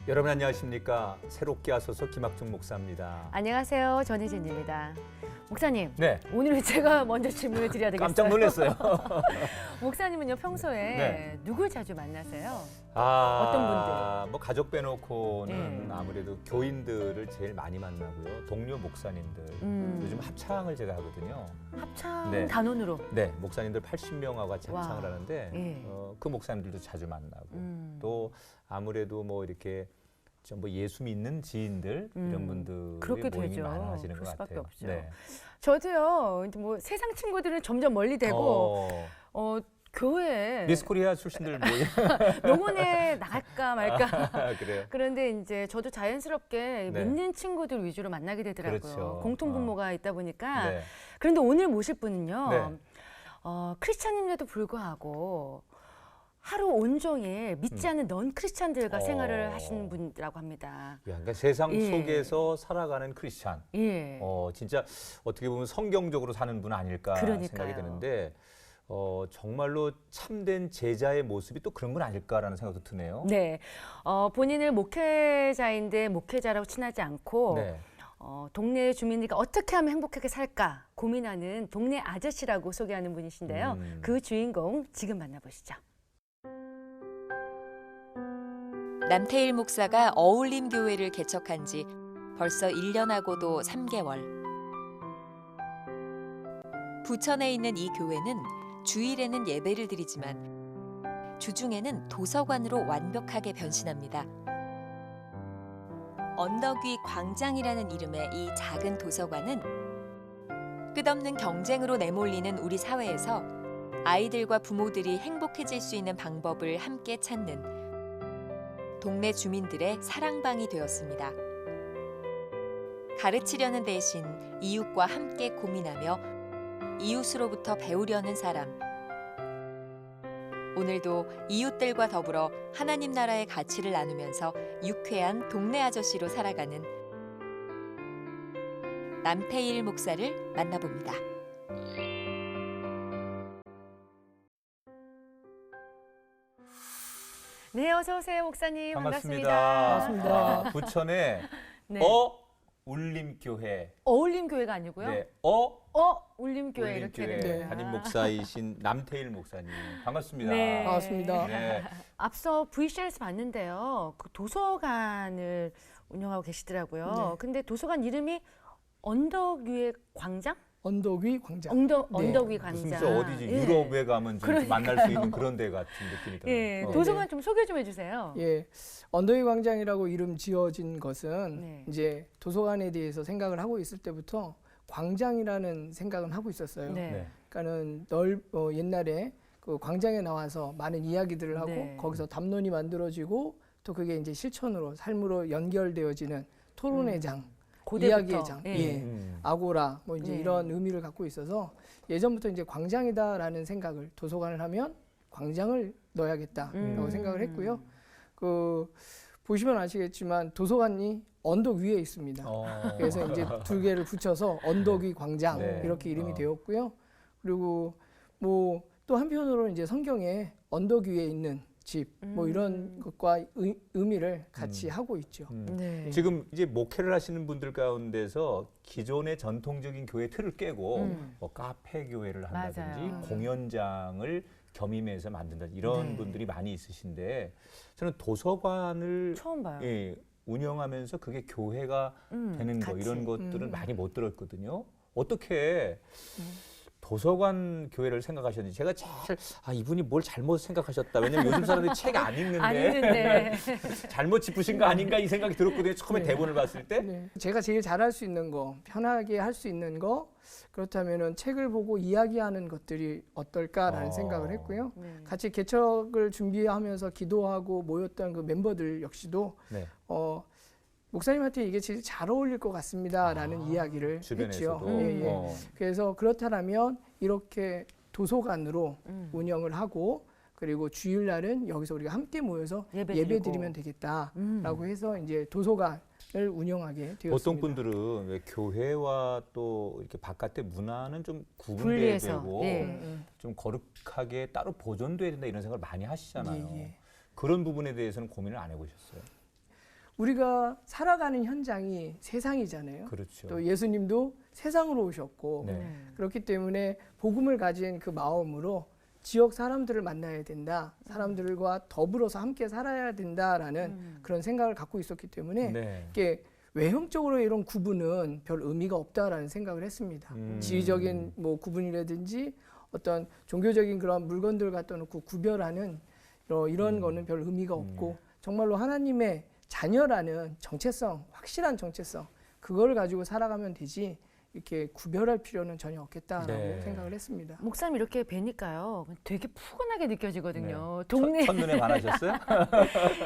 여러분 안녕하십니까? 새롭게 하소서 김학중 목사입니다. 안녕하세요. 전혜진입니다. 목사님, 네. 오늘은 제가 먼저 질문을 드려야 되겠어요. 깜짝 놀랐어요. 목사님은요 평소에 네. 누굴 자주 만나세요? 아, 어떤 분들? 뭐 가족 빼놓고는 네. 아무래도 교인들을 제일 많이 만나고요. 동료 목사님들. 요즘 합창을 제가 하거든요. 합창 네. 단원으로. 네, 목사님들 80명하고 같이 합창을 와. 하는데 예. 그 목사님들도 자주 만나고 또 아무래도 뭐 이렇게 좀 뭐 예수 믿는 지인들 이런 분들이 그렇게 모임이 되죠. 많아지는 그럴 것 수밖에 같아요. 없죠. 네. 저도요. 이제 뭐 세상 친구들은 점점 멀리 되고 교회 미스코리아 출신들 모임. 농원에 나갈까 말까. 그래요. 그런데 이제 저도 자연스럽게 네. 믿는 친구들 위주로 만나게 되더라고요. 그렇죠. 공통 분모가 있다 보니까. 네. 그런데 오늘 모실 분은요. 네. 크리스찬임에도 불구하고 하루 온종일 믿지 않는 넌 크리스찬들과 생활을 하시는 분이라고 합니다. 야, 그러니까 세상 예. 속에서 살아가는 크리스찬. 예. 진짜 어떻게 보면 성경적으로 사는 분 아닐까 그러니까요. 생각이 드는데 정말로 참된 제자의 모습이 또 그런 건 아닐까라는 생각도 드네요. 네. 본인을 목회자인데 목회자라고 친하지 않고 네. 동네 주민들과 어떻게 하면 행복하게 살까 고민하는 동네 아저씨라고 소개하는 분이신데요. 그 주인공 지금 만나보시죠. 남태일 목사가 어울림교회를 개척한 지 벌써 1년하고도 3개월. 부천에 있는 이 교회는 주일에는 예배를 드리지만 주중에는 도서관으로 완벽하게 변신합니다. 언덕 위 광장이라는 이름의 이 작은 도서관은 끝없는 경쟁으로 내몰리는 우리 사회에서 아이들과 부모들이 행복해질 수 있는 방법을 함께 찾는 동네 주민들의 사랑방이 되었습니다. 가르치려는 대신 이웃과 함께 고민하며 이웃으로부터 배우려는 사람. 오늘도 이웃들과 더불어 하나님 나라의 가치를 나누면서 유쾌한 동네 아저씨로 살아가는 남태일 목사를 만나봅니다. 네, 어서 오세요, 목사님. 반갑습니다. 반갑습니다. 부천에 네. 울림교회. 어울림교회가 아니고요. 네. 울림교회 이렇게 울림교회 되네요. 담임 목사이신 남태일 목사님. 반갑습니다. 네. 반갑습니다. 네. 앞서 VCR에서 봤는데요. 그 도서관을 운영하고 계시더라고요. 네. 근데 도서관 이름이 언덕 위의 광장? 언덕 위 광장. 언덕 위 무슨 광장. 저 어디지? 예. 유럽에 가면 좀 그러니까요. 만날 수 있는 그런 데 같은 느낌이 들어요. 예, 어. 도서관 좀 소개 좀 해주세요. 예, 언덕 위 광장이라고 이름 지어진 것은 네. 이제 도서관에 대해서 생각을 하고 있을 때부터 광장이라는 생각은 하고 있었어요. 네. 네. 그러니까는 옛날에 그 광장에 나와서 많은 이야기들을 하고 네. 거기서 담론이 만들어지고 또 그게 이제 실천으로 삶으로 연결되어지는 토론의 장. 고대부터. 이야기의 장, 예. 예. 아고라 뭐 이제 네. 이런 의미를 갖고 있어서 예전부터 이제 광장이다라는 생각을 도서관을 하면 광장을 넣어야겠다라고 생각을 했고요. 그 보시면 아시겠지만 도서관이 언덕 위에 있습니다. 그래서 이제 두 개를 붙여서 언덕 위 광장 네. 이렇게 이름이 되었고요. 그리고 뭐 또 한편으로 이제 성경에 언덕 위에 있는 집 뭐 이런 것과 의미를 같이 하고 있죠. 네. 지금 이제 목회를 하시는 분들 가운데서 기존의 전통적인 교회 틀을 깨고 뭐 카페 교회를 한다든지 맞아요. 공연장을 겸임해서 만든다 이런 네. 분들이 많이 있으신데 저는 도서관을 처음 봐요. 예, 운영하면서 그게 교회가 되는 거 같이. 이런 것들은 많이 못 들었거든요. 어떻게 도서관 교회를 생각하셨는지 제가 잘 이분이 뭘 잘못 생각하셨다. 왜냐면 요즘 사람들이 책 안 읽는데 안 읽는데. 잘못 짚으신 거 아닌가 이 생각이 들었거든요. 처음에 네. 대본을 봤을 때. 네. 제가 제일 잘할 수 있는 거, 편하게 할 수 있는 거, 그렇다면은 책을 보고 이야기하는 것들이 어떨까라는 생각을 했고요. 네. 같이 개척을 준비하면서 기도하고 모였던 그 멤버들 역시도 네. 목사님한테 이게 제일 잘 어울릴 것 같습니다라는 이야기를 주변에서도. 했죠. 예, 예. 그래서 그렇다면 이렇게 도서관으로 운영을 하고 그리고 주일날은 여기서 우리가 함께 모여서 예배드리고. 예배드리면 되겠다라고 해서 이제 도서관을 운영하게 되었습니다. 보통 분들은 왜 교회와 또 이렇게 바깥의 문화는 좀 분리해서, 구분되고 예. 좀 거룩하게 따로 보존돼야 된다 이런 생각을 많이 하시잖아요. 예, 예. 그런 부분에 대해서는 고민을 안 해보셨어요? 우리가 살아가는 현장이 세상이잖아요. 그렇죠. 또 예수님도 세상으로 오셨고 네. 그렇기 때문에 복음을 가진 그 마음으로 지역 사람들을 만나야 된다. 사람들과 더불어서 함께 살아야 된다라는 그런 생각을 갖고 있었기 때문에 네. 이게 외형적으로 이런 구분은 별 의미가 없다라는 생각을 했습니다. 지위적인 뭐 구분이라든지 어떤 종교적인 그런 물건들 갖다 놓고 구별하는 이런 거는 별 의미가 없고 정말로 하나님의 자녀라는 정체성, 확실한 정체성 그걸 가지고 살아가면 되지 이렇게 구별할 필요는 전혀 없겠다라고 네. 생각을 했습니다. 목사님 이렇게 뵈니까요. 되게 푸근하게 느껴지거든요. 네. 동네 첫눈에 반하셨어요?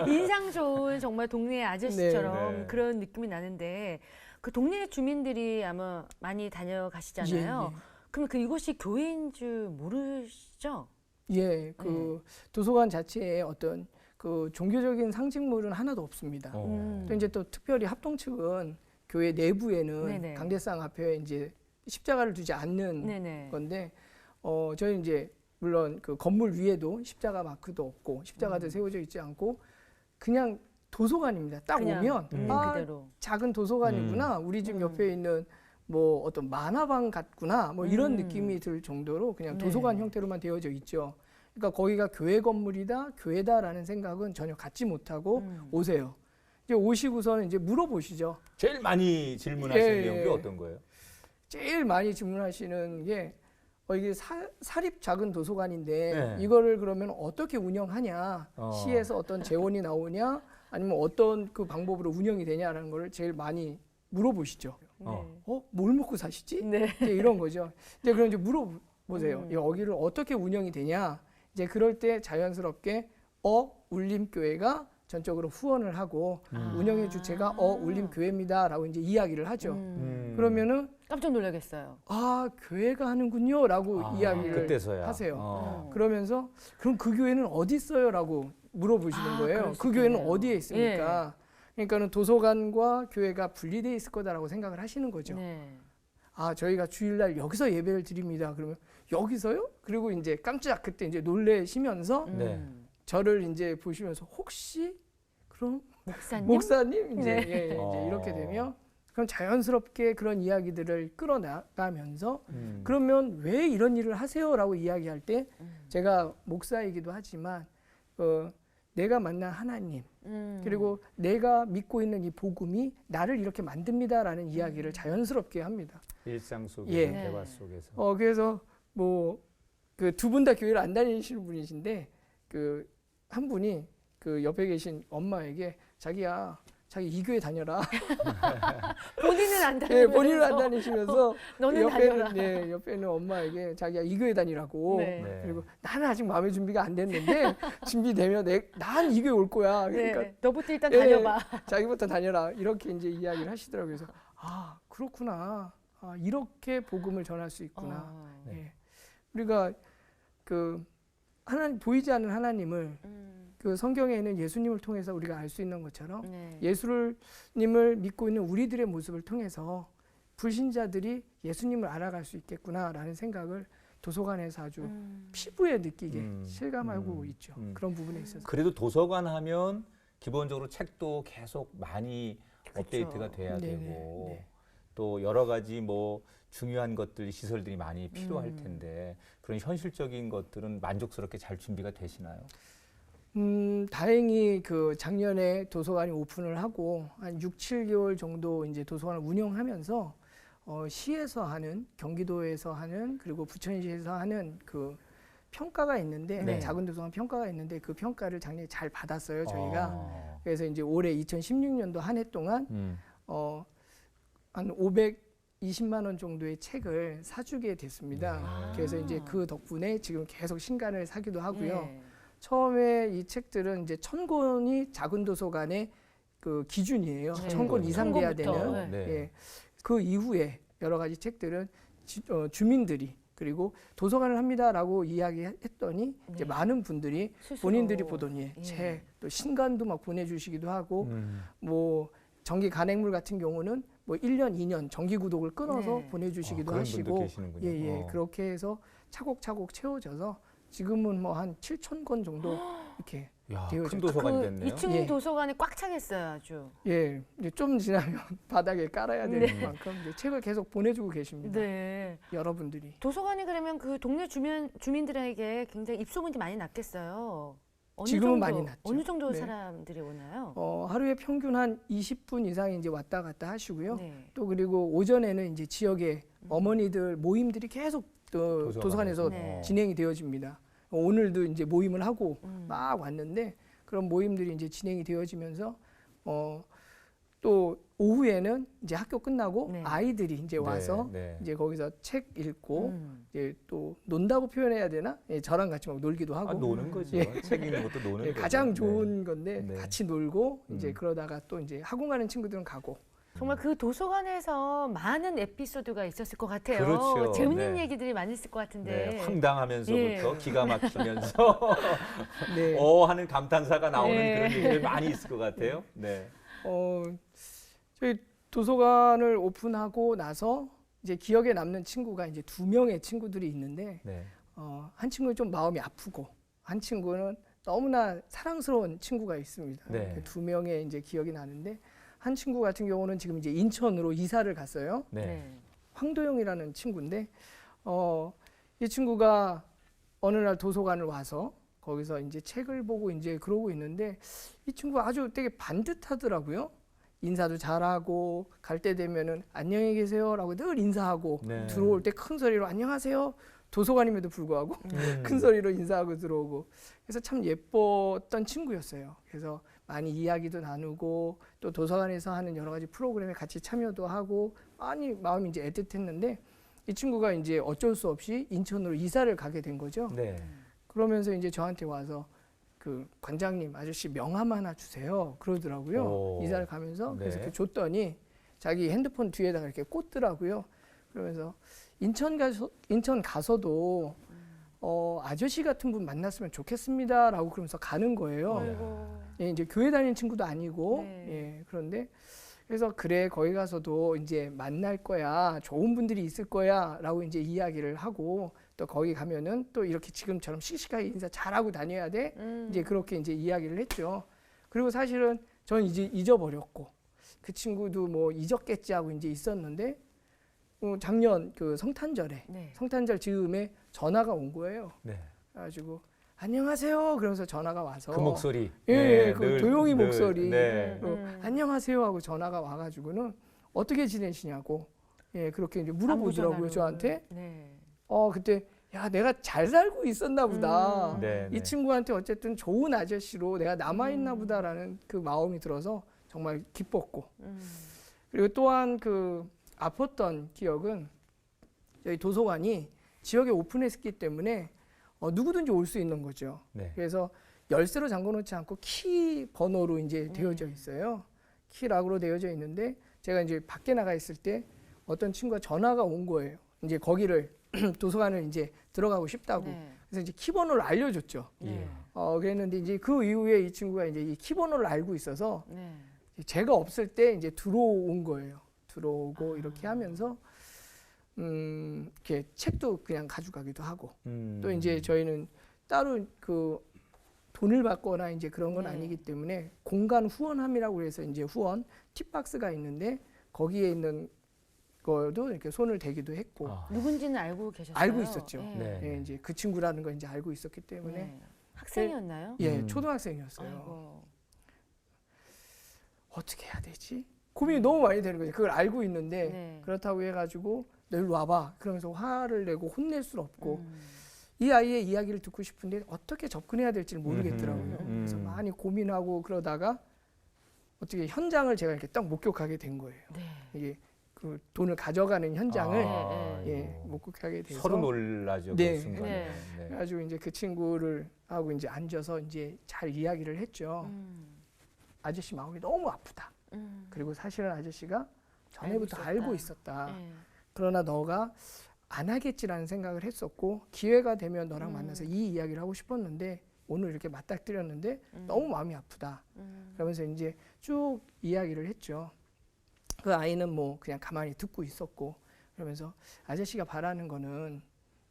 인상 좋은 정말 동네 아저씨처럼 네, 네. 그런 느낌이 나는데 그 동네 주민들이 아마 많이 다녀가시잖아요. 예, 그럼 그 이곳이 교회인 줄 모르시죠? 예, 그 도서관 자체에 어떤 그 종교적인 상징물은 하나도 없습니다. 또 이제 또 특별히 합동 측은 교회 내부에는 네네. 강대상 앞에 이제 십자가를 두지 않는 네네. 건데 저희 이제 물론 그 건물 위에도 십자가 마크도 없고 십자가도 세워져 있지 않고 그냥 도서관입니다. 딱 그냥 오면 있는 아 그대로. 작은 도서관이구나. 우리 집 옆에 있는 뭐 어떤 만화방 같구나. 뭐 이런 느낌이 들 정도로 그냥 네. 도서관 형태로만 되어져 있죠. 그러니까 거기가 교회 건물이다, 교회다라는 생각은 전혀 갖지 못하고 오세요. 이제 오시고서는 이제 물어보시죠. 제일 많이 질문하시는 예, 내용이 예. 어떤 거예요? 제일 많이 질문하시는 게 이게 사립 작은 도서관인데 네. 이거를 그러면 어떻게 운영하냐, 시에서 어떤 재원이 나오냐, 아니면 어떤 그 방법으로 운영이 되냐라는 걸 제일 많이 물어보시죠. 뭘 먹고 사시지? 네. 이제 이런 거죠. 이제 그럼 이제 물어보세요. 여기를 어떻게 운영이 되냐? 이제 그럴 때 자연스럽게 울림교회가 전적으로 후원을 하고 운영의 주체가 울림교회입니다라고 이제 이야기를 하죠. 그러면은 깜짝 놀라겠어요. 아 교회가 하는군요라고 이야기를 그때서야. 하세요. 그러면서 그럼 그 교회는 어디 있어요라고 물어보시는 거예요. 그럴 수 그 교회는 있겠네요. 어디에 있습니까? 그러니까는 도서관과 교회가 분리되어 있을 거다라고 생각을 하시는 거죠. 네. 아 저희가 주일날 여기서 예배를 드립니다. 그러면 여기서요? 그리고 이제 깜짝 그때 이제 놀래시면서 네. 저를 이제 보시면서 혹시 그럼 목사님? 이제, 네. 예, 이제 이렇게 되면 그럼 자연스럽게 그런 이야기들을 끌어나가면서 그러면 왜 이런 일을 하세요라고 이야기할 때 제가 목사이기도 하지만 내가 만난 하나님 그리고 내가 믿고 있는 이 복음이 나를 이렇게 만듭니다라는 이야기를 자연스럽게 합니다. 일상 속에서 예. 대화 속에서. 그래서 뭐 그 두 분 다 교회를 안 다니시는 분이신데 그 한 분이 그 옆에 계신 엄마에게 자기야 자기 이 교회 다녀라. 본인은 안 다니면서 예, 본인은 안 다니시면서 너는 다녀라. 옆에는 엄마에게 자기야 이 교회 다니라고. 네. 네. 그리고 나는 아직 마음의 준비가 안 됐는데 준비되면 난 이 교회 올 거야. 그러니까 네. 너부터 일단 예, 다녀봐. 자기부터 다녀라. 이렇게 이제 이야기를 하시더라고요. 그래서 아 그렇구나. 아, 이렇게 복음을 전할 수 있구나. 예. 우리가 그 하나님 보이지 않는 하나님을 그 성경에 있는 예수님을 통해서 우리가 알 수 있는 것처럼 네. 예수님을 믿고 있는 우리들의 모습을 통해서 불신자들이 예수님을 알아갈 수 있겠구나라는 생각을 도서관에서 아주 피부에 느끼게 실감하고 있죠. 그런 부분에 있어서. 그래도 도서관 하면 기본적으로 책도 계속 많이 그쵸. 업데이트가 돼야 네네, 되고 네. 또 여러 가지 뭐 중요한 것들 시설들이 많이 필요할 텐데 그런 현실적인 것들은 만족스럽게 잘 준비가 되시나요? 다행히 그 작년에 도서관이 오픈을 하고 한 6, 7개월 정도 이제 도서관을 운영하면서 시에서 하는 경기도에서 하는 그리고 부천시에서 하는 그 평가가 있는데 네. 작은 도서관 평가가 있는데 그 평가를 작년에 잘 받았어요 저희가. 그래서 이제 올해 2016년도 한 해 동안 한 520만 원 정도의 책을 사주게 됐습니다. 그래서 이제 그 덕분에 지금 계속 신간을 사기도 하고요. 네. 처음에 이 책들은 이제 1000권이 작은 도서관의 그 기준이에요. 네. 1000권 이상 돼야 1000권부터. 되는. 네. 예. 그 이후에 여러 가지 책들은 주민들이 그리고 도서관을 합니다라고 이야기했더니 이제 많은 분들이 스스로. 본인들이 보던 예. 책, 또 신간도 막 보내주시기도 하고 뭐 정기 간행물 같은 경우는 뭐 1년, 2년 정기 구독을 끊어서 네. 보내주시기도 그런 분도 하시고 계시는군요. 예, 그렇게 해서 차곡차곡 채워져서 지금은 뭐 한 7,000권 정도 이렇게 야, 되어져. 큰 도서관이 그 됐네요. 2층 예. 도서관이 꽉 차겠어요, 아주. 예, 이제 좀 지나면 바닥에 깔아야 되는 네. 만큼 이제 책을 계속 보내주고 계십니다. 네. 여러분들이. 도서관이 그러면 그 동네 주민들에게 굉장히 입소문이 많이 났겠어요. 어느 지금은 정도, 많이 났죠. 어느 정도 네. 사람들이 오나요? 하루에 평균 한 20분 이상이 이제 왔다 갔다 하시고요. 네. 또 그리고 오전에는 이제 지역의 어머니들 모임들이 계속 또 도서관에서 네. 진행이 되어집니다. 오늘도 이제 모임을 하고 음. 막 왔는데 그런 모임들이 이제 진행이 되어지면서 또 오후에는 이제 학교 끝나고 네. 아이들이 이제 와서 네. 이제 거기서 책 읽고 음. 이제 또 논다고 표현해야 되나? 예, 저랑 같이 막 놀기도 하고 아, 노는 거죠. 예. 책 읽는 것도 노는 예, 거죠. 가장 좋은 건데 네. 같이 놀고 이제 음. 그러다가 또 이제 학원 가는 친구들은 가고 정말 그 도서관에서 많은 에피소드가 있었을 것 같아요. 그렇죠. 재밌는 네. 얘기들이 많이 있을 것 같은데. 네, 황당하면서부터 예. 기가 막히면서 네. 하는 감탄사가 나오는 네. 그런 얘기들 많이 있을 것 같아요. 네. 저희 도서관을 오픈하고 나서 이제 기억에 남는 친구가 이제 2명의 친구들이 있는데 네. 한 친구는 좀 마음이 아프고 한 친구는 너무나 사랑스러운 친구가 있습니다. 네. 2명의 이제 기억이 나는데 한 친구 같은 경우는 지금 이제 인천으로 이사를 갔어요. 네. 황도영이라는 친구인데 이 친구가 어느 날 도서관을 와서 거기서 이제 책을 보고 이제 그러고 있는데 이 친구가 아주 되게 반듯하더라고요. 인사도 잘하고 갈 때 되면은 안녕히 계세요라고 늘 인사하고 네. 들어올 때 큰 소리로 안녕하세요. 도서관임에도 불구하고 큰 소리로 인사하고 들어오고 그래서 참 예뻤던 친구였어요. 그래서 많이 이야기도 나누고 또 도서관에서 하는 여러 가지 프로그램에 같이 참여도 하고 많이 마음이 이제 애틋했는데 이 친구가 이제 어쩔 수 없이 인천으로 이사를 가게 된 거죠. 네. 그러면서 이제 저한테 와서 그 관장님 아저씨 명함 하나 주세요 그러더라고요. 오. 이사를 가면서 그래서 네. 이렇게 줬더니 자기 핸드폰 뒤에다가 이렇게 꽂더라고요. 그러면서 인천 가서도 아저씨 같은 분 만났으면 좋겠습니다라고 그러면서 가는 거예요. 아이고. 예, 이제 교회 다니는 친구도 아니고 네. 예, 그런데 그래서 그래 거기 가서도 이제 만날 거야 좋은 분들이 있을 거야라고 이제 이야기를 하고 또 거기 가면은 또 이렇게 지금처럼 씩씩하게 인사 잘하고 다녀야 돼 이제 그렇게 이제 이야기를 했죠. 그리고 사실은 저는 이제 잊어버렸고 그 친구도 뭐 잊었겠지 하고 이제 있었는데 작년 그 성탄절에 네. 성탄절 즈음에 전화가 온 거예요. 네. 그래가지고 안녕하세요 그러면서 전화가 와서 그 목소리. 예, 네, 그 도용이 목소리. 네. 안녕하세요 하고 전화가 와가지고는 어떻게 지내시냐고 예 그렇게 이제 물어보더라고요 안부 전화로. 저한테. 네. 그때 야 내가 잘 살고 있었나 보다. 네, 이 네. 친구한테 어쨌든 좋은 아저씨로 내가 남아 있나 보다라는 그 마음이 들어서 정말 기뻤고. 그리고 또한 그 아팠던 기억은 저희 도서관이 지역에 오픈했기 때문에 누구든지 올 수 있는 거죠. 네. 그래서 열쇠로 잠궈놓지 않고 키 번호로 이제 되어져 있어요. 키락으로 되어져 있는데 제가 이제 밖에 나가 있을 때 어떤 친구가 전화가 온 거예요. 이제 거기를 도서관을 이제 들어가고 싶다고. 네. 그래서 이제 키 번호를 알려줬죠. 네. 그랬는데 이제 그 이후에 이 친구가 이제 이 키 번호를 알고 있어서 네. 제가 없을 때 이제 들어온 거예요. 들어오고 이렇게 하면서 이렇게 책도 그냥 가져가기도 하고 또 이제 저희는 따로 그 돈을 받거나 이제 그런 건 네. 아니기 때문에 공간 후원함이라고 해서 이제 후원 팁박스가 있는데 거기에 있는 거도 이렇게 손을 대기도 했고 누군지는 알고 계셨어요? 알고 있었죠. 네. 예, 이제 그 친구라는 걸 이제 알고 있었기 때문에 네. 학생이었나요? 예 초등학생이었어요. 아이고. 어떻게 해야 되지? 고민이 너무 많이 되는 거죠. 그걸 알고 있는데 네. 그렇다고 해가지고 너 일로 와봐. 그러면서 화를 내고 혼낼 수는 없고 음. 이 아이의 이야기를 듣고 싶은데 어떻게 접근해야 될지를 모르겠더라고요. 그래서 많이 고민하고 그러다가 어떻게 현장을 제가 이렇게 딱 목격하게 된 거예요. 네. 이게 그 돈을 가져가는 현장을 네. 예, 목격하게 돼서 서로 놀라죠. 네. 그 순간에. 네. 네. 그래가지고 이제 그 친구를 하고 이제 앉아서 이제 잘 이야기를 했죠. 아저씨 마음이 너무 아프다. 그리고 사실은 아저씨가 전에부터 알고 있었다. 네. 그러나 너가 안 하겠지라는 생각을 했었고 기회가 되면 너랑 만나서 이 이야기를 하고 싶었는데 오늘 이렇게 맞닥뜨렸는데 너무 마음이 아프다. 그러면서 이제 쭉 이야기를 했죠. 그 아이는 뭐 그냥 가만히 듣고 있었고 그러면서 아저씨가 바라는 거는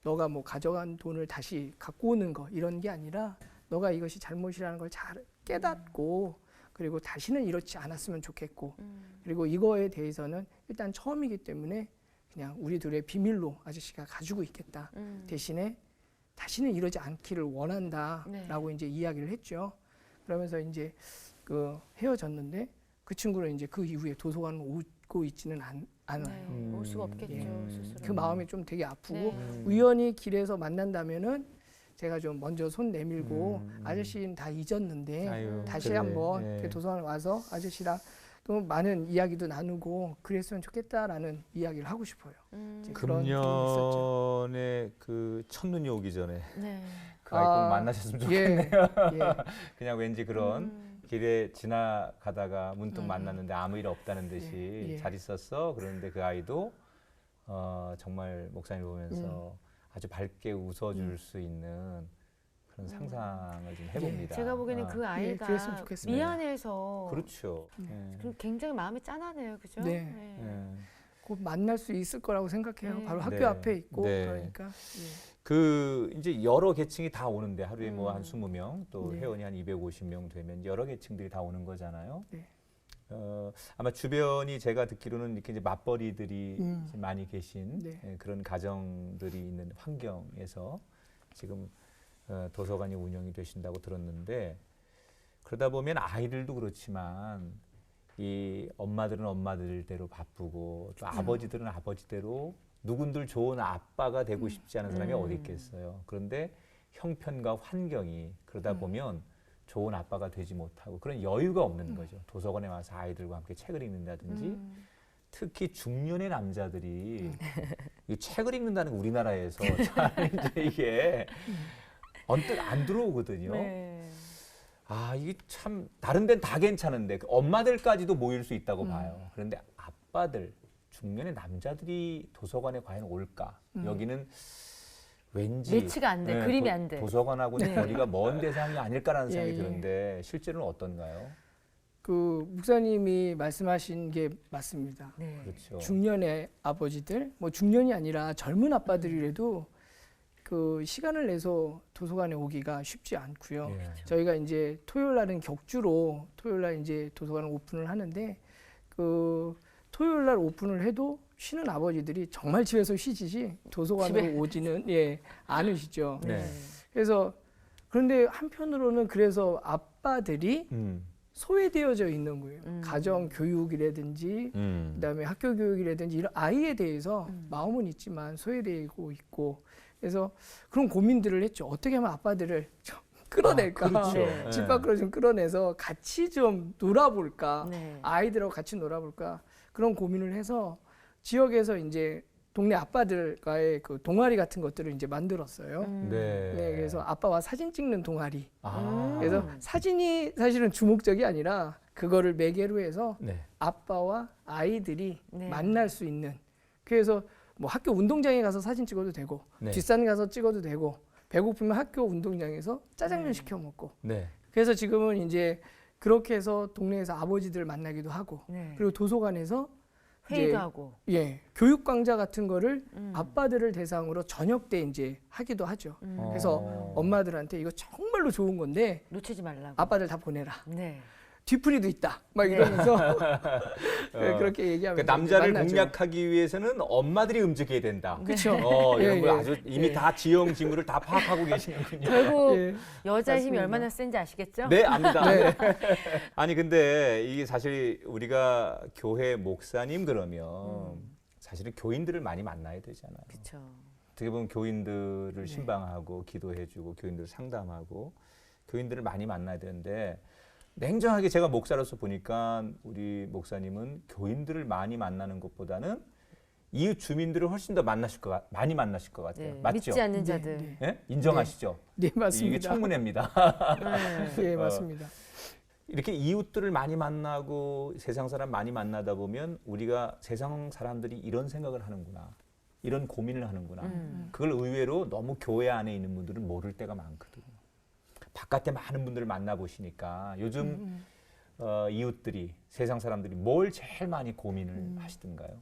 너가 뭐 가져간 돈을 다시 갖고 오는 거 이런 게 아니라 너가 이것이 잘못이라는 걸 잘 깨닫고 그리고 다시는 이렇지 않았으면 좋겠고 그리고 이거에 대해서는 일단 처음이기 때문에 그냥 우리 둘의 비밀로 아저씨가 가지고 있겠다. 대신에 다시는 이러지 않기를 원한다라고 네. 이제 이야기를 했죠. 그러면서 이제 그 헤어졌는데 그 친구는 이제 그 이후에 도서관을 오고 있지는 않아요. 네, 올 수가 없겠죠. 예. 스스로. 그 마음이 좀 되게 아프고 네. 우연히 길에서 만난다면은 제가 좀 먼저 손 내밀고 아저씨는 다 잊었는데 아유, 다시 그래. 한번 예. 그 도서관 와서 아저씨랑 또 많은 이야기도 나누고 그랬으면 좋겠다라는 이야기를 하고 싶어요. 이제 그런 경험이 있었죠. 금년에 그 첫눈이 오기 전에 네. 그 아이 꼭 아, 만나셨으면 예, 좋겠네요. 예. 그냥 왠지 그런 길에 지나가다가 문득 만났는데 아무 일 없다는 듯이 예, 예. 잘 있었어. 그런데 그 아이도 정말 목사님 보면서 아주 밝게 웃어줄 수 있는 그런 상상을 좀 해봅니다. 제가 보기에는 아, 그 아이가 그랬으면 좋겠습니다. 미안해서 그렇죠. 예. 그럼 굉장히 마음이 짠하네요, 그죠? 네. 예. 곧 만날 수 있을 거라고 생각해요. 네. 바로 학교 네. 앞에 있고 네. 그러니까. 예. 그 이제 여러 계층이 다 오는데 하루에 뭐 한 20명 또 네. 회원이 한 250명 되면 여러 계층들이 다 오는 거잖아요. 네. 아마 주변이 제가 듣기로는 이렇게 이제 맞벌이들이 이제 많이 계신 네. 그런 가정들이 있는 환경에서 지금 도서관이 운영이 되신다고 들었는데 그러다 보면 아이들도 그렇지만 이 엄마들은 엄마들대로 바쁘고 또 아버지들은 아버지대로 누군들 좋은 아빠가 되고 싶지 않은 사람이 어디 있겠어요. 그런데 형편과 환경이 그러다 보면 좋은 아빠가 되지 못하고 그런 여유가 없는 거죠. 도서관에 와서 아이들과 함께 책을 읽는다든지 특히 중년의 남자들이 이 책을 읽는다는 게 우리나라에서 잘 이제 이게 언뜻 안 들어오거든요. 네. 아, 이게 참 다른 데는 다 괜찮은데 그 엄마들까지도 모일 수 있다고 봐요. 그런데 아빠들, 중년의 남자들이 도서관에 과연 올까? 여기는 왠지 매치가 안 돼, 그림이 안 돼. 도서관하고는 네. 거리가 먼 대상이 아닐까라는 예, 생각이 예. 드는데 실제로는 어떤가요? 그 목사님이 말씀하신 게 맞습니다. 네. 그렇죠. 중년의 아버지들, 뭐 중년이 아니라 젊은 아빠들이라도 그 시간을 내서 도서관에 오기가 쉽지 않고요. 예. 저희가 이제 토요일 날은 격주로 토요일 날 이제 도서관을 오픈을 하는데 그 토요일 날 오픈을 해도 쉬는 아버지들이 정말 집에서 쉬지 도서관으로 집에. 오지는 않으시죠. 네. 그래서 그런데 한편으로는 그래서 아빠들이 음. 소외되어져 있는 거예요. 가정 교육이라든지 그다음에 학교 교육이라든지 이런 아이에 대해서 마음은 있지만 소외되고 있고 그래서 그런 고민들을 했죠. 어떻게 하면 아빠들을 좀 끌어낼까? 그렇죠. 네. 집 밖으로 좀 끌어내서 같이 좀 놀아볼까? 네. 아이들하고 같이 놀아볼까? 그런 고민을 해서 지역에서 이제 동네 아빠들과의 그 동아리 같은 것들을 이제 만들었어요. 네. 네, 그래서 아빠와 사진 찍는 동아리. 아. 그래서 사진이 사실은 주목적이 아니라 그거를 매개로 해서 네. 아빠와 아이들이 네. 만날 수 있는. 그래서 뭐 학교 운동장에 가서 사진 찍어도 되고 네. 뒷산 가서 찍어도 되고 배고프면 학교 운동장에서 짜장면 시켜 먹고. 네. 그래서 지금은 이제 그렇게 해서 동네에서 아버지들 만나기도 하고 네. 그리고 도서관에서 회의도 이제 하고. 교육 강좌 같은 거를 아빠들을 대상으로 저녁 때 이제 하기도 하죠. 그래서 엄마들한테 이거 정말로 좋은 건데 놓치지 말라고. 아빠들 다 보내라. 네. 뒤풀이도 있다. 막 네. 이러면서 네, 그렇게 얘기하면서 그 남자를 만나죠. 공략하기 위해서는 엄마들이 움직여야 된다. 그렇죠. 이런 예, 걸 예. 아주 이미 예. 다 지형 지물을 다 파악하고 계시는군요. 결국 예. 여자 힘이 맞습니다. 얼마나 센지 아시겠죠? 네, 압니다. 네. 아니 근데 이게 사실 우리가 교회 목사님 그러면 사실은 교인들을 많이 만나야 되잖아요. 그렇죠. 어떻게 보면 교인들을 신방하고 기도해주고 교인들 상담하고 교인들을 많이 만나야 되는데 냉정하게 제가 목사로서 보니까 우리 목사님은 교인들을 많이 만나는 것보다는 이웃 주민들을 훨씬 더 많이 만나실 것 같아요. 네. 맞죠? 믿지 않는 네, 자들. 네. 예? 인정하시죠? 네, 이게 맞습니다. 청문회입니다. 네. 예, 맞습니다. 이렇게 이웃들을 많이 만나고 세상 사람 많이 만나다 보면 우리가 세상 사람들이 이런 생각을 하는구나. 이런 고민을 하는구나. 그걸 의외로 너무 교회 안에 있는 분들은 모를 때가 많거든요. 바깥에 많은 분들을 만나보시니까 요즘 이웃들이 세상 사람들이 뭘 제일 많이 고민을 하시던가요?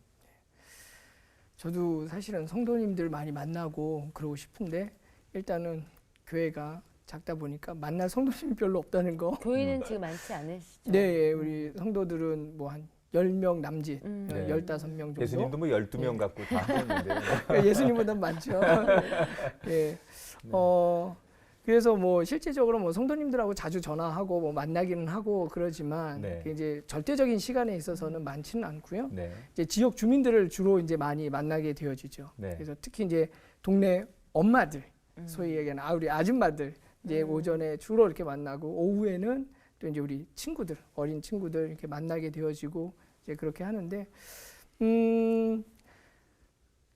저도 사실은 성도님들 많이 만나고 그러고 싶은데 일단은 교회가 작다 보니까 만날 성도님이 별로 없다는 거. 교회는 지금 많지 않으시죠? 네, 우리 성도들은 뭐 한 10명 남짓, 네. 15명 정도. 예수님도 뭐 12명 갖고 다 하셨는데. 그러니까 예수님보다 많죠. 예. 그래서 뭐 실제적으로 뭐 성도님들하고 자주 전화하고 뭐 만나기는 하고 그러지만 네. 그게 이제 절대적인 시간에 있어서는 많지는 않고요. 네. 이제 지역 주민들을 주로 이제 많이 만나게 되어지죠. 네. 그래서 특히 이제 동네 엄마들, 소위 얘기하는 우리 아줌마들 이제 오전에 주로 이렇게 만나고 오후에는 또 이제 우리 친구들, 어린 친구들 이렇게 만나게 되어지고 이제 그렇게 하는데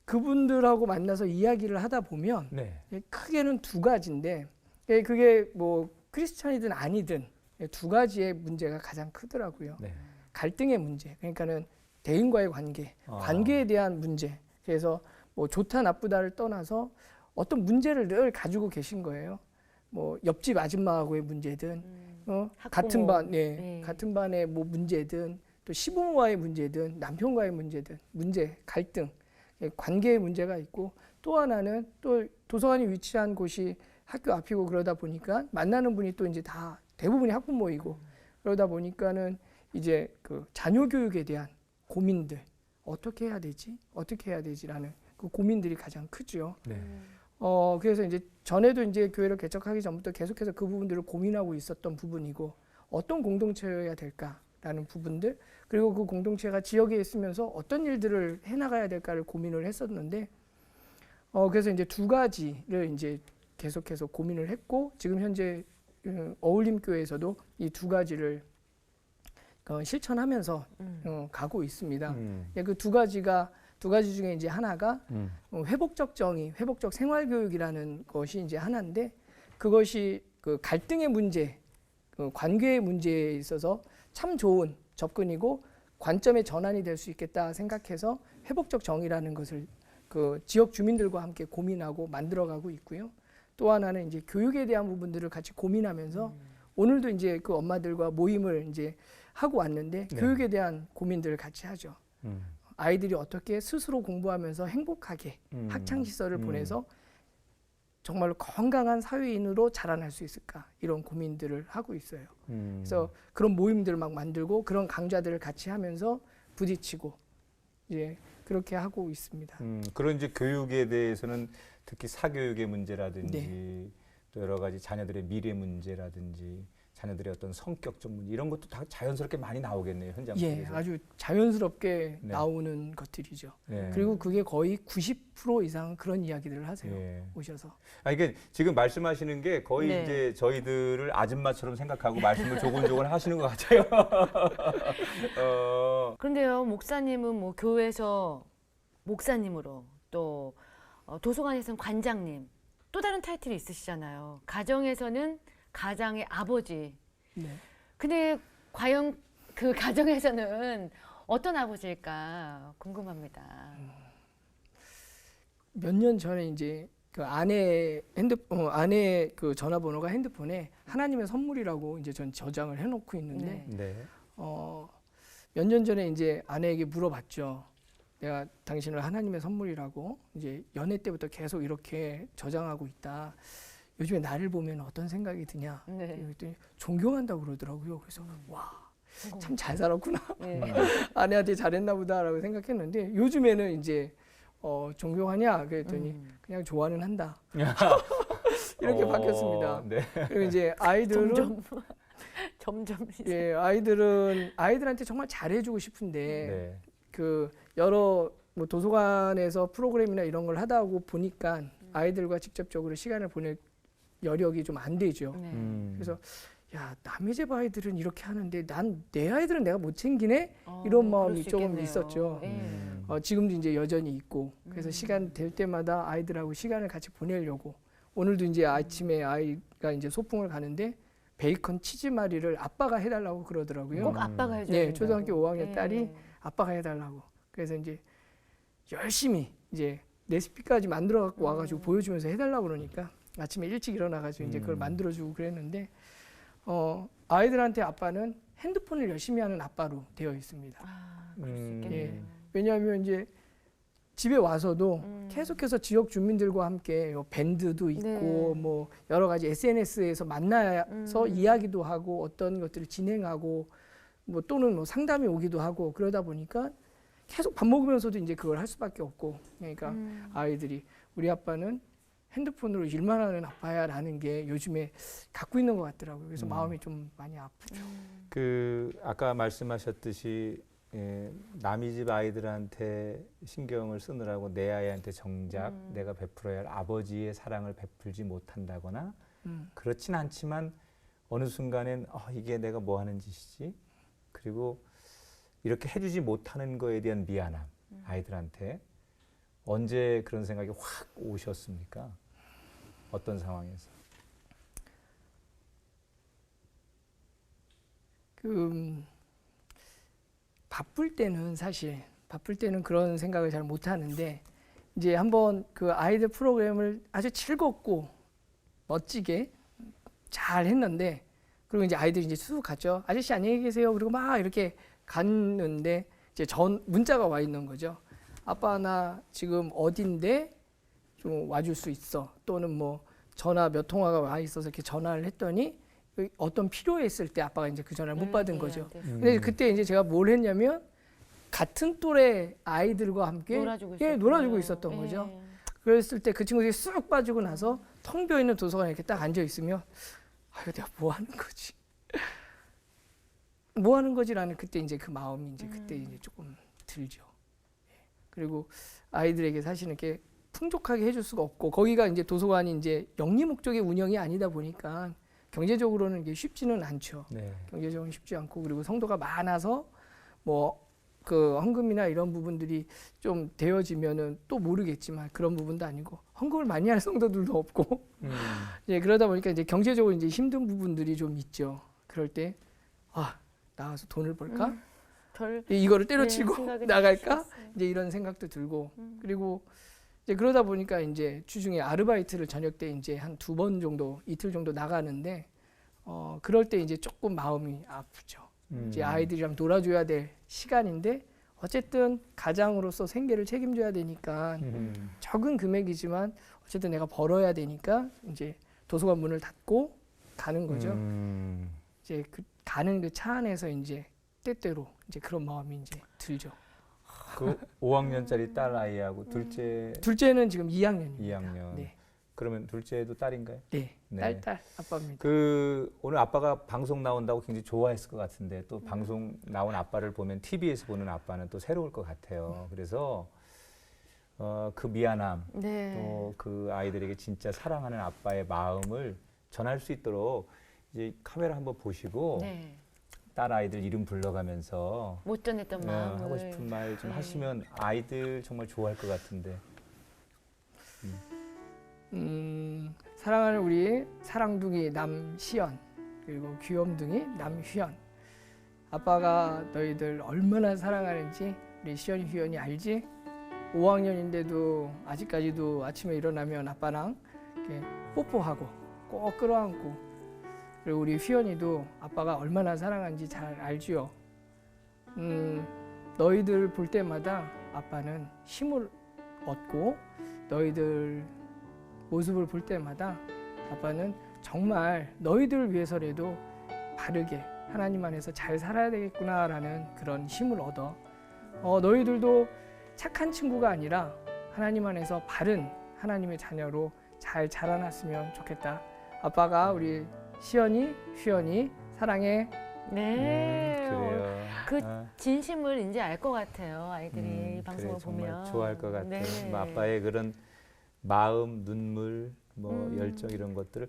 그분들하고 만나서 이야기를 하다 보면 네. 크게는 두 가지인데 그게 뭐 크리스찬이든 아니든 두 가지의 문제가 가장 크더라고요. 네. 갈등의 문제, 그러니까는 대인과의 관계, 관계에 대한 문제. 그래서 뭐 좋다 나쁘다를 떠나서 어떤 문제를 늘 가지고 계신 거예요. 뭐 옆집 아줌마하고의 문제든, 같은 반, 네. 같은 반의 뭐 문제든, 또 시부모와의 문제든, 남편과의 문제든, 갈등, 관계의 문제가 있고, 또 하나는 또 도서관이 위치한 곳이 학교 앞이고 그러다 보니까 만나는 분이 또 이제 다 대부분이 학부모이고 그러다 보니까는 이제 그 자녀 교육에 대한 고민들 어떻게 해야 되지라는 그 고민들이 가장 크죠. 네. 그래서 이제 전에도 이제 교회를 개척하기 전부터 계속해서 그 부분들을 고민하고 있었던 부분이고 어떤 공동체여야 될까라는 부분들 그리고 그 공동체가 지역에 있으면서 어떤 일들을 해나가야 될까를 고민을 했었는데 그래서 이제 두 가지를 이제 계속해서 고민을 했고 지금 현재 어울림교회에서도 이 두 가지를 실천하면서 가고 있습니다. 그 두 가지 중에 이제 하나가 회복적 정의, 회복적 생활교육이라는 것이 이제 하나인데 그것이 그 갈등의 문제, 그 관계의 문제에 있어서 참 좋은 접근이고 관점의 전환이 될 수 있겠다 생각해서 회복적 정의라는 것을 그 지역 주민들과 함께 고민하고 만들어가고 있고요. 또 하나는 이제 교육에 대한 부분들을 같이 고민하면서 오늘도 이제 그 엄마들과 모임을 이제 하고 왔는데 네. 교육에 대한 고민들을 같이 하죠. 아이들이 어떻게 스스로 공부하면서 행복하게 학창 시설을 보내서 정말로 건강한 사회인으로 자라날 수 있을까 이런 고민들을 하고 있어요. 그래서 그런 모임들을 막 만들고 그런 강좌들을 같이 하면서 부딪히고 이제 그렇게 하고 있습니다. 그런 이제 교육에 대해서는 특히 사교육의 문제라든지 네. 또 여러 가지 자녀들의 미래 문제라든지 자녀들의 어떤 성격적 문제 이런 것도 다 자연스럽게 많이 나오겠네요 현장 예, 속에서. 아주 자연스럽게 네. 나오는 것들이죠. 네. 그리고 그게 거의 90% 이상 그런 이야기들을 하세요. 예. 오셔서. 이게 지금 말씀하시는 게 거의 네. 이제 저희들을 아줌마처럼 생각하고 말씀을 조곤조곤 하시는 것 같아요. 그런데요, 목사님은 뭐 교회에서 목사님으로 또 도서관에서는 관장님 또 다른 타이틀이 있으시잖아요. 가정에서는 가장의 아버지. 네. 근데 과연 그 가정에서는 어떤 아버지일까 궁금합니다. 몇 년 전에 이제 그 아내 아내 그 전화번호가 핸드폰에 하나님의 선물이라고 이제 전 저장을 해놓고 있는데 네. 네. 몇 년 전에 이제 아내에게 물어봤죠. 내가 당신을 하나님의 선물이라고 이제 연애 때부터 계속 이렇게 저장하고 있다. 요즘에 나를 보면 어떤 생각이 드냐? 네. 그랬더니 존경한다고 그러더라고요. 그래서 와, 참 잘 살았구나. 네. 아내한테 잘했나 보다라고 생각했는데 요즘에는 이제 존경하냐? 그랬더니 그냥 좋아는 한다. 이렇게 바뀌었습니다. 네. 그리고 이제 아이들은 점점 예, 아이들한테 정말 잘해주고 싶은데 네. 그 여러 뭐 도서관에서 프로그램이나 이런 걸 하다 보니까 아이들과 직접적으로 시간을 보낼 여력이 좀 안 되죠. 네. 그래서 야, 남의 집 아이들은 이렇게 하는데 난 내 아이들은 내가 못 챙기네? 이런 마음이 그럴 수 조금 있겠네요. 있었죠. 네. 지금도 이제 여전히 있고 그래서 시간 될 때마다 아이들하고 시간을 같이 보내려고 오늘도 이제 아침에 아이가 이제 소풍을 가는데 베이컨 치즈마리를 아빠가 해달라고 그러더라고요. 꼭 아빠가 해줘야 네, 된다고. 초등학교 5학년 네. 딸이 아빠가 해달라고. 그래서 이제 열심히 이제 레시피까지 만들어 갖고 와가지고 보여주면서 해달라고 그러니까 아침에 일찍 일어나가지고 이제 그걸 만들어주고 그랬는데 아이들한테 아빠는 핸드폰을 열심히 하는 아빠로 되어 있습니다. 그럴 수 음. 있겠네요. 예. 왜냐하면 이제 집에 와서도 계속해서 지역 주민들과 함께 밴드도 있고 네. 뭐 여러 가지 SNS에서 만나서 이야기도 하고 어떤 것들을 진행하고 뭐 또는 뭐 상담이 오기도 하고 그러다 보니까 계속 밥 먹으면서도 이제 그걸 할 수밖에 없고 그러니까 아이들이 우리 아빠는 핸드폰으로 일만 하는 아빠야라는 게 요즘에 갖고 있는 것 같더라고요. 그래서 마음이 좀 많이 아프죠. 그 아까 말씀하셨듯이 남의 집 아이들한테 신경을 쓰느라고 내 아이한테 정작 내가 베풀어야 할 아버지의 사랑을 베풀지 못한다거나 그렇진 않지만 어느 순간엔 이게 내가 뭐 하는 짓이지? 그리고 이렇게 해주지 못하는 거에 대한 미안함 아이들한테 언제 그런 생각이 확 오셨습니까? 어떤 상황에서? 바쁠 때는 그런 생각을 잘 못 하는데 이제 한번 그 아이들 프로그램을 아주 즐겁고 멋지게 잘 했는데 그리고 이제 아이들이 이제 쑥 갔죠. 아저씨 안녕히 계세요. 그리고 막 이렇게 갔는데 이제 문자가 와 있는 거죠. 아빠 나 지금 어딘데 좀 와줄 수 있어. 또는 뭐 전화 몇 통화가 와 있어서 이렇게 전화를 했더니 어떤 필요했을 때 아빠가 이제 그 전화를 못 받은 거죠. 근데 그때 이제 제가 뭘 했냐면 같은 또래 아이들과 함께 놀아주고 있었던 거죠. 그랬을 때 그 친구들이 쑥 빠지고 나서 텅 비어 있는 도서관에 이렇게 딱 앉아 있으면 이거 내가 뭐 하는 거지? 뭐 하는 거지라는 그때 이제 그 마음이 이제 그때 이제 조금 들죠. 그리고 아이들에게 사실은 이렇게 풍족하게 해줄 수가 없고 거기가 이제 도서관이 이제 영리 목적의 운영이 아니다 보니까 경제적으로는 이게 쉽지는 않죠. 네. 경제적으로는 쉽지 않고 그리고 성도가 많아서 뭐 그 헌금이나 이런 부분들이 좀 되어지면은 또 모르겠지만 그런 부분도 아니고 헌금을 많이 할 성도들도 없고 예, 그러다 보니까 이제 경제적으로 이제 힘든 부분들이 좀 있죠. 그럴 때 나가서 돈을 벌까? 이거를 때려치고 나갈까? 이제 이런 생각도 들고 그리고 이제 그러다 보니까 이제 주중에 아르바이트를 저녁 때 이제 한 2번 정도 이틀 정도 나가는데 그럴 때 이제 조금 마음이 아프죠. 이제 아이들이랑 놀아줘야 될 시간인데 어쨌든 가장으로서 생계를 책임져야 되니까 적은 금액이지만 어쨌든 내가 벌어야 되니까 이제 도서관 문을 닫고 가는 거죠. 이제 가는 그 차 안에서 이제 때때로 이제 그런 마음이 이제 들죠. 그 5학년짜리 딸 아이하고 둘째는 지금 2학년입니다. 2학년. 네. 그러면 둘째도 딸인가요? 네. 네. 딸 아빠입니다. 그 오늘 아빠가 방송 나온다고 굉장히 좋아했을 것 같은데 또 방송 나온 아빠를 보면 TV에서 보는 아빠는 또 새로울 것 같아요. 그래서 그 미안함 또 그 아이들에게 진짜 사랑하는 아빠의 마음을 전할 수 있도록 이제 카메라 한번 보시고 딸 아이들 이름 불러가면서 못 전했던 마음을 하고 싶은 말 좀 하시면 아이들 정말 좋아할 것 같은데. 사랑하는 우리 사랑둥이 남시연 그리고 귀염둥이 남휘연 아빠가 너희들 얼마나 사랑하는지 우리 시연이 휘연이 알지? 5학년인데도 아직까지도 아침에 일어나면 아빠랑 이렇게 뽀뽀하고 꼭 끌어안고 그리고 우리 휘연이도 아빠가 얼마나 사랑하는지 잘 알지요. 너희들 볼 때마다 아빠는 힘을 얻고 너희들 모습을 볼 때마다 아빠는 정말 너희들을 위해서라도 바르게 하나님 안에서 잘 살아야 되겠구나라는 그런 힘을 얻어 너희들도 착한 친구가 아니라 하나님 안에서 바른 하나님의 자녀로 잘 자라났으면 좋겠다. 아빠가 우리 시연이, 휘연이 사랑해. 네. 그래요. 그 진심을 이제 알 것 같아요. 아이들이 이 방송을 그래, 정말 보면 좋아할 것 같아요. 네. 뭐 아빠의 그런 마음, 눈물, 열정 이런 것들을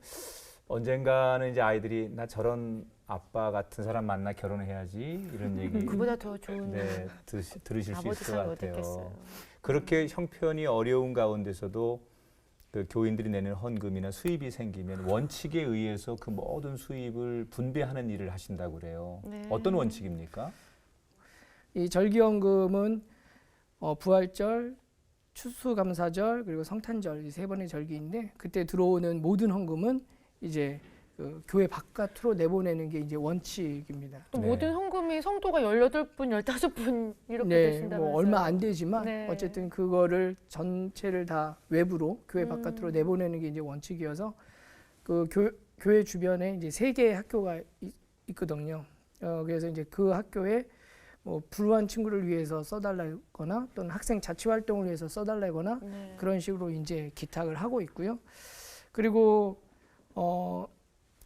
언젠가는 이제 아이들이 나 저런 아빠 같은 사람 만나 결혼해야지 이런 얘기 그보다 더 좋은 들으실 수 아버지 있을 것 사랑이 같아요. 어떻겠어요. 그렇게 형편이 어려운 가운데서도 그 교인들이 내는 헌금이나 수입이 생기면 원칙에 의해서 그 모든 수입을 분배하는 일을 하신다고 그래요. 네. 어떤 원칙입니까? 이 절기헌금은 부활절, 추수감사절 그리고 성탄절 이 3번의 절기인데 그때 들어오는 모든 헌금은 이제 그 교회 바깥으로 내보내는 게 이제 원칙입니다. 또 네. 모든 헌금이 성도가 18분, 15분 이렇게 네, 되신다면서요. 뭐 얼마 안 되지만 네. 어쨌든 그거를 전체를 다 외부로 교회 바깥으로 내보내는 게 이제 원칙이어서 그 교회 주변에 이제 3개의 학교가 있거든요. 그래서 이제 그 학교에 뭐 불우한 친구를 위해서 써달라거나 또는 학생 자치 활동을 위해서 써달라거나 네. 그런 식으로 이제 기탁을 하고 있고요. 그리고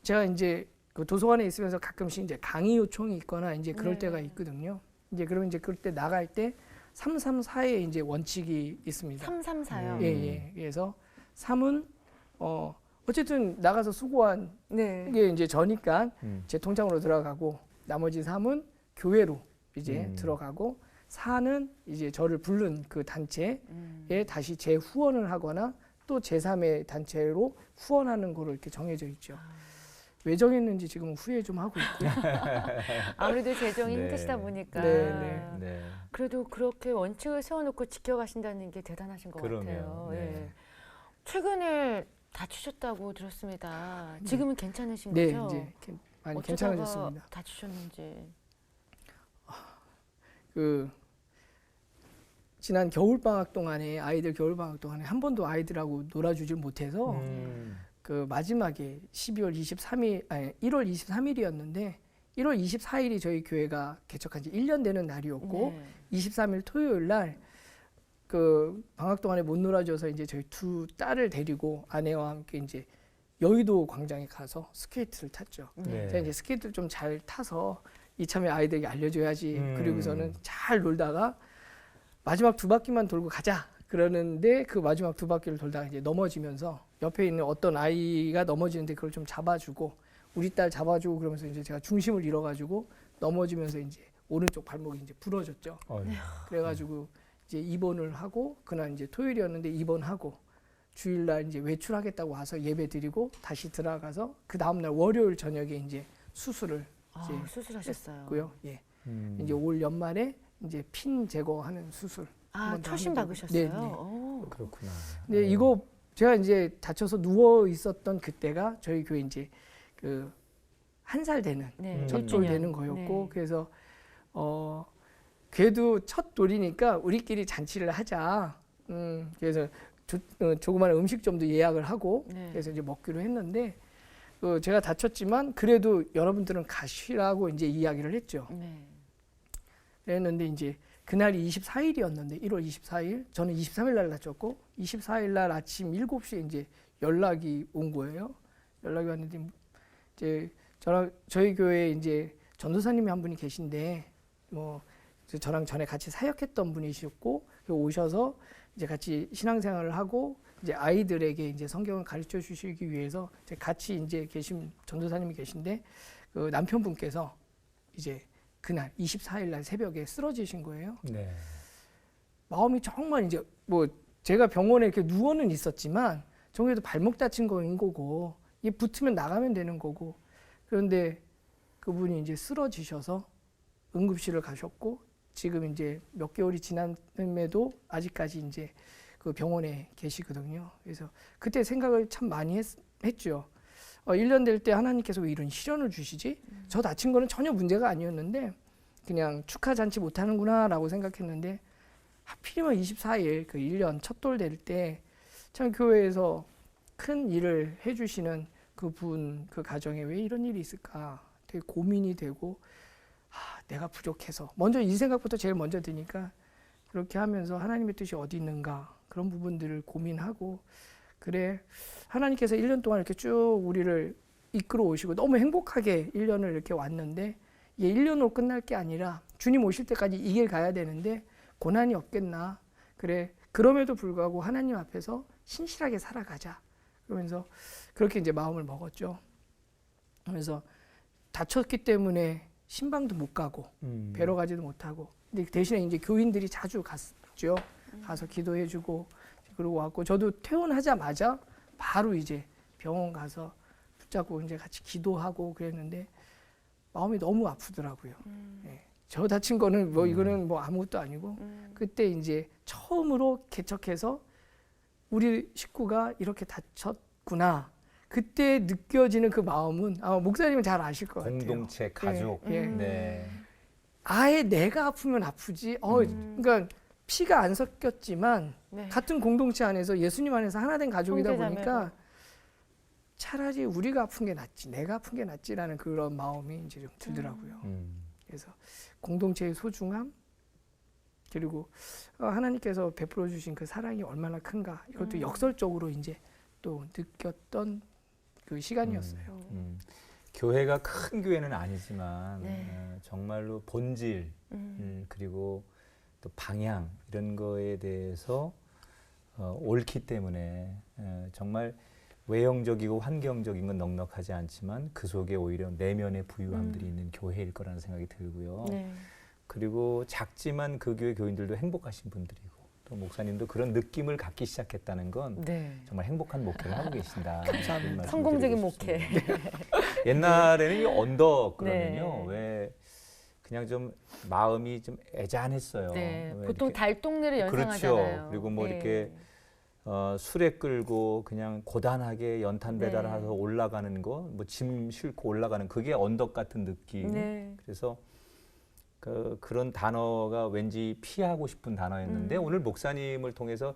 제가 이제 그 도서관에 있으면서 가끔씩 이제 강의 요청이 있거나 이제 그럴 네. 때가 있거든요. 이제 그러면 이제 그럴 때 나갈 때 334의 이제 원칙이 있습니다. 334요. 예, 예. 그래서 3은 어쨌든 나가서 수고한 네. 게 이제 저니까 음. 제 통장으로 들어가고 나머지 3은 교회로 이제 음. 들어가고 4는 이제 저를 부른 그 단체에 음. 다시 재후원을 하거나 또 제3의 단체로 후원하는 거로 이렇게 정해져 있죠. 왜 정했는지 지금 후회 좀 하고 있고요. 아무래도 재정이 네. 힘드시다 보니까. 네, 네. 네. 그래도 그렇게 원칙을 세워놓고 지켜가신다는 게 대단하신 것 그러네요. 같아요. 네. 예. 최근에 다치셨다고 들었습니다. 지금은 괜찮으신 네, 거죠? 이제 많이 어쩌다가 괜찮아졌습니다. 다치셨는지. 그 지난 겨울 방학 동안에 아이들 겨울 방학 동안에 한 번도 아이들하고 놀아주질 못해서 그 마지막에 12월 23일 아니 1월 23일이었는데 1월 24일이 저희 교회가 개척한 지 1년 되는 날이었고 네. 23일 토요일 날 그 방학 동안에 못 놀아줘서 이제 저희 두 딸을 데리고 아내와 함께 이제 여의도 광장에 가서 스케이트를 탔죠. 네. 제가 이제 스케이트를 좀 잘 타서 이참에 아이들에게 알려줘야지. 그리고서는 잘 놀다가 마지막 2바퀴만 돌고 가자. 그러는데 그 마지막 2바퀴를 돌다가 이제 넘어지면서 옆에 있는 어떤 아이가 넘어지는데 그걸 좀 잡아주고 우리 딸 잡아주고 그러면서 이제 제가 중심을 잃어가지고 넘어지면서 이제 오른쪽 발목이 이제 부러졌죠. 그래가지고 이제 입원을 하고 그날 이제 토요일이었는데 입원하고 주일날 이제 외출하겠다고 와서 예배드리고 다시 들어가서 그 다음날 월요일 저녁에 이제 수술을 이제 수술하셨어요. 했고요. 예. 이제 올 연말에 이제 핀 제거하는 수술. 한번 더 초심 하면 박으셨어요? 네, 네. 오. 그렇구나. 근데 이거 제가 이제 다쳐서 누워 있었던 그때가 저희 교회 이제 그 1살 되는 네. 첫 돌 되는 거였고 네. 그래서 그래도 첫 돌이니까 우리끼리 잔치를 하자. 그래서 조그마한 음식점도 예약을 하고 네. 그래서 이제 먹기로 했는데 제가 다쳤지만 그래도 여러분들은 가시라고 이제 이야기를 했죠. 네. 그랬는데 이제 그날이 24일이었는데 1월 24일 저는 23일 날 다쳤고 24일 날 아침 7시에 이제 연락이 온 거예요. 연락이 왔는데 이제 저희 교회에 이제 전도사님이 한 분이 계신데 뭐 저랑 전에 같이 사역했던 분이셨고 오셔서 이제 같이 신앙생활을 하고 이제 아이들에게 이제 성경을 가르쳐 주시기 위해서 이제 같이 이제 계신 전도사님이 계신데 그 남편분께서 이제 그날 24일 날 새벽에 쓰러지신 거예요. 네. 마음이 정말 이제 뭐 제가 병원에 이렇게 누워는 있었지만 정말도 발목 다친 거인 거고 이게 붙으면 나가면 되는 거고 그런데 그분이 이제 쓰러지셔서 응급실을 가셨고 지금 이제 몇 개월이 지났음에도 아직까지 이제 그 병원에 계시거든요. 그래서 그때 생각을 참 많이 했죠. 1년 될 때 하나님께서 왜 이런 시련을 주시지? 저 다친 거는 전혀 문제가 아니었는데 그냥 축하 잔치 못 하는구나라고 생각했는데 하필이면 24일 그 1년 첫 돌 될 때 참 교회에서 큰 일을 해주시는 그분 그 가정에 왜 이런 일이 있을까 되게 고민이 되고 내가 부족해서 먼저 이 생각부터 제일 먼저 드니까 그렇게 하면서 하나님의 뜻이 어디 있는가 그런 부분들을 고민하고 그래 하나님께서 1년 동안 이렇게 쭉 우리를 이끌어 오시고 너무 행복하게 1년을 이렇게 왔는데 이게 1년으로 끝날 게 아니라 주님 오실 때까지 이 길 가야 되는데 고난이 없겠나 그래 그럼에도 불구하고 하나님 앞에서 신실하게 살아가자 그러면서 그렇게 이제 마음을 먹었죠. 그래서 다쳤기 때문에 신방도 못 가고 뵈러 가지도 못하고 근데 대신에 이제 교인들이 자주 갔죠. 가서 기도해주고 그러고 왔고 저도 퇴원하자마자 바로 이제 병원 가서 붙잡고 이제 같이 기도하고 그랬는데 마음이 너무 아프더라고요. 예. 저 다친 거는 뭐 이거는 뭐 아무것도 아니고 그때 이제 처음으로 개척해서 우리 식구가 이렇게 다쳤구나. 그때 느껴지는 그 마음은 아마 목사님은 잘 아실 것 같아요. 공동체, 가족. 예. 네. 아예 내가 아프면 아프지. 그러니까 피가 안 섞였지만 네. 같은 공동체 안에서 예수님 안에서 하나 된 가족이다 형제자매로. 보니까 차라리 우리가 아픈 게 낫지, 내가 아픈 게 낫지라는 그런 마음이 이제 좀 들더라고요. 그래서 공동체의 소중함, 그리고 하나님께서 베풀어 주신 그 사랑이 얼마나 큰가, 이것도 역설적으로 이제 또 느꼈던 그 시간이었어요. 교회가 큰 교회는 아니지만 네. 정말로 본질 그리고 또 방향 이런 거에 대해서 옳기 때문에 정말 외형적이고 환경적인 건 넉넉하지 않지만 그 속에 오히려 내면의 부유함들이 있는 교회일 거라는 생각이 들고요. 네. 그리고 작지만 그 교회 교인들도 행복하신 분들이고 또 목사님도 그런 느낌을 갖기 시작했다는 건 네. 정말 행복한 목회를 하고 계신다. 감사합니다. 성공적인 목회. 옛날에는 이 언덕 네. 그러면요. 왜 그냥 좀 마음이 좀 애잔했어요. 네. 왜 보통 이렇게 달동네를 연상하잖아요. 그렇죠. 그리고 뭐 네. 이렇게 수레 끌고 그냥 고단하게 연탄 네. 배달해서 올라가는 거, 뭐 짐 싣고 올라가는 그게 언덕 같은 느낌. 네. 그래서 그런 단어가 왠지 피하고 싶은 단어였는데 오늘 목사님을 통해서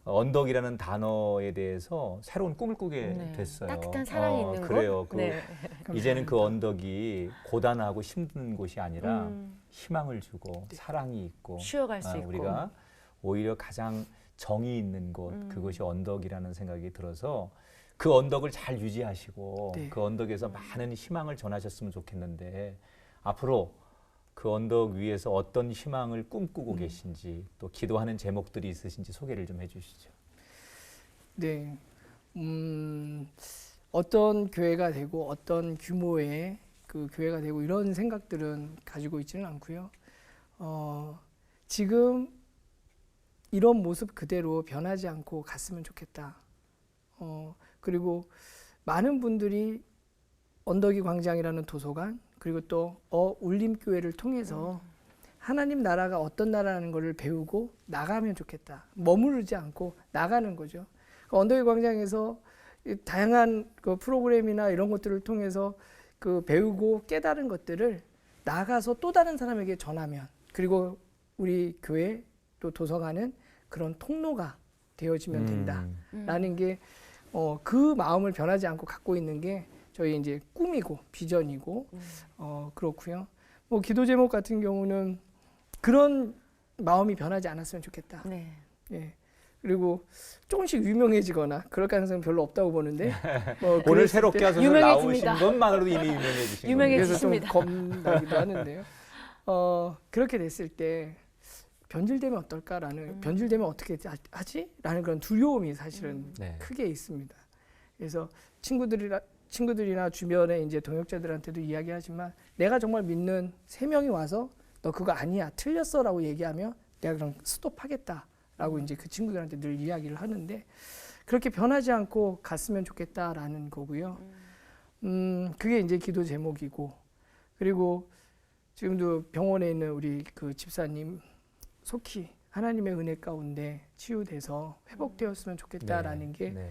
언덕이라는 단어에 대해서 새로운 꿈을 꾸게 네. 됐어요. 따뜻한 사랑이 있는 곳. 그래요. 네. 이제는 그 언덕이 고단하고 힘든 곳이 아니라 음. 희망을 주고 사랑이 있고 쉬어갈 수 있고. 우리가 오히려 가장 정이 있는 곳 그것이 언덕이라는 생각이 들어서 그 언덕을 잘 유지하시고 네. 그 언덕에서 많은 희망을 전하셨으면 좋겠는데 앞으로 그 언덕 위에서 어떤 희망을 꿈꾸고 계신지 또 기도하는 제목들이 있으신지 소개를 좀 해주시죠. 네, 어떤 교회가 되고 어떤 규모의 그 교회가 되고 이런 생각들은 가지고 있지는 않고요. 지금 이런 모습 그대로 변하지 않고 갔으면 좋겠다. 그리고 많은 분들이 언덕이 광장이라는 도서관 그리고 또 울림교회를 통해서 하나님 나라가 어떤 나라라는 것을 배우고 나가면 좋겠다. 머무르지 않고 나가는 거죠. 언덕이 광장에서 다양한 그 프로그램이나 이런 것들을 통해서 그 배우고 깨달은 것들을 나가서 또 다른 사람에게 전하면 그리고 우리 교회 또 도서관은 그런 통로가 되어지면 된다라는 게 그 마음을 변하지 않고 갖고 있는 게 저희 이제 꿈이고 비전이고 그렇고요. 뭐 기도 제목 같은 경우는 그런 마음이 변하지 않았으면 좋겠다. 네. 예. 그리고 조금씩 유명해지거나 그럴 가능성은 별로 없다고 보는데 오늘 그랬을 새롭게 때 하셔서 유명해집니다. 나오신 것만으로도 이미 유명해지신 유명해지- 겁니다. 그래서 좀 겁나기도 하는데요. 그렇게 됐을 때 변질되면 어떨까라는 변질되면 어떻게 하지?라는 그런 두려움이 사실은 네. 크게 있습니다. 그래서 친구들이나 주변의 이제 동역자들한테도 이야기하지만 내가 정말 믿는 3명이 와서 너 그거 아니야 틀렸어라고 얘기하면 내가 그럼 스톱하겠다라고 이제 그 친구들한테 늘 이야기를 하는데 그렇게 변하지 않고 갔으면 좋겠다라는 거고요. 그게 이제 기도 제목이고 그리고 지금도 병원에 있는 우리 그 집사님 속히 하나님의 은혜 가운데 치유돼서 회복되었으면 좋겠다라는 게 네.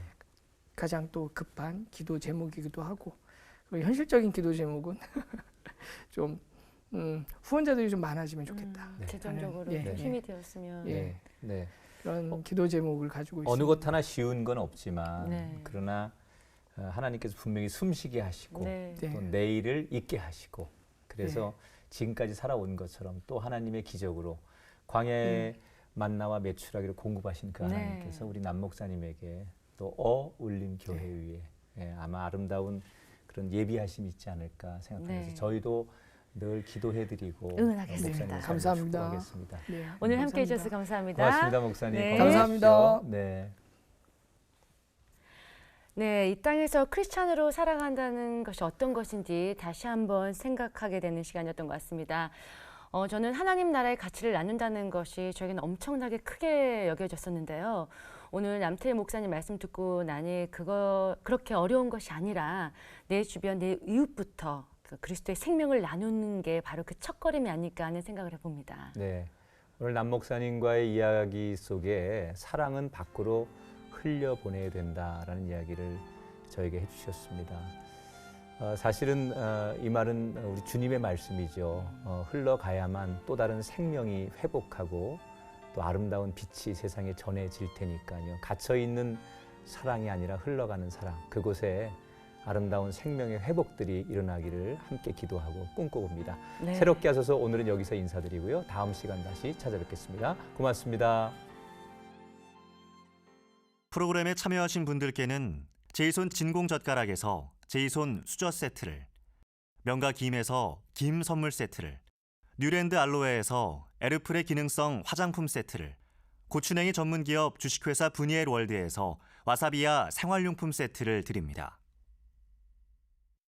가장 또 급한 기도 제목이기도 하고 그리고 현실적인 기도 제목은 좀 후원자들이 좀 많아지면 좋겠다. 재정적으로 예, 좀 예. 힘이 되었으면. 예. 네. 그런 기도 제목을 가지고 있습니다. 어느 것 하나 쉬운 건 없지만 네. 그러나 하나님께서 분명히 숨쉬게 하시고 네. 네. 또 내일을 잊게 하시고 그래서 지금까지 살아온 것처럼 또 하나님의 기적으로 광야의 만나와 메추라기를 공급하신 그 네. 하나님께서 우리 남 목사님에게 또 울림 교회 위에 아마 아름다운 그런 예비하심이 있지 않을까 생각하면서 네. 저희도 늘 기도해드리고 응원하겠습니다. 목사님 감사합니다. 축복하겠습니다. 네, 오늘 함께 감사합니다. 해주셔서 감사합니다. 고맙습니다, 목사님. 네. 건강하십시오. 감사합니다. 네. 네, 이 땅에서 크리스찬으로 살아간다는 것이 어떤 것인지 다시 한번 생각하게 되는 시간이었던 것 같습니다. 저는 하나님 나라의 가치를 나눈다는 것이 저에게는 엄청나게 크게 여겨졌었는데요. 오늘 남태희 목사님 말씀 듣고 나니 그렇게 어려운 것이 아니라 내 주변 내 이웃부터 그 그리스도의 생명을 나누는 게 바로 그 첫걸음이 아닐까 하는 생각을 해봅니다. 네, 오늘 남 목사님과의 이야기 속에 사랑은 밖으로 흘려보내야 된다라는 이야기를 저에게 해주셨습니다. 사실은 이 말은 우리 주님의 말씀이죠. 흘러가야만 또 다른 생명이 회복하고 또 아름다운 빛이 세상에 전해질 테니까요. 갇혀있는 사랑이 아니라 흘러가는 사랑, 그곳에 아름다운 생명의 회복들이 일어나기를 함께 기도하고 꿈꿔봅니다. 네. 새롭게 하셔서 오늘은 여기서 인사드리고요. 다음 시간 다시 찾아뵙겠습니다. 고맙습니다. 프로그램에 참여하신 분들께는 제이손 진공젓가락에서 제이손 수저 세트를, 명가 김에서 김 선물 세트를, 뉴랜드 알로에에서 에르플의 기능성 화장품 세트를, 고추냉이 전문기업 주식회사 브니엘 월드에서 와사비야 생활용품 세트를 드립니다.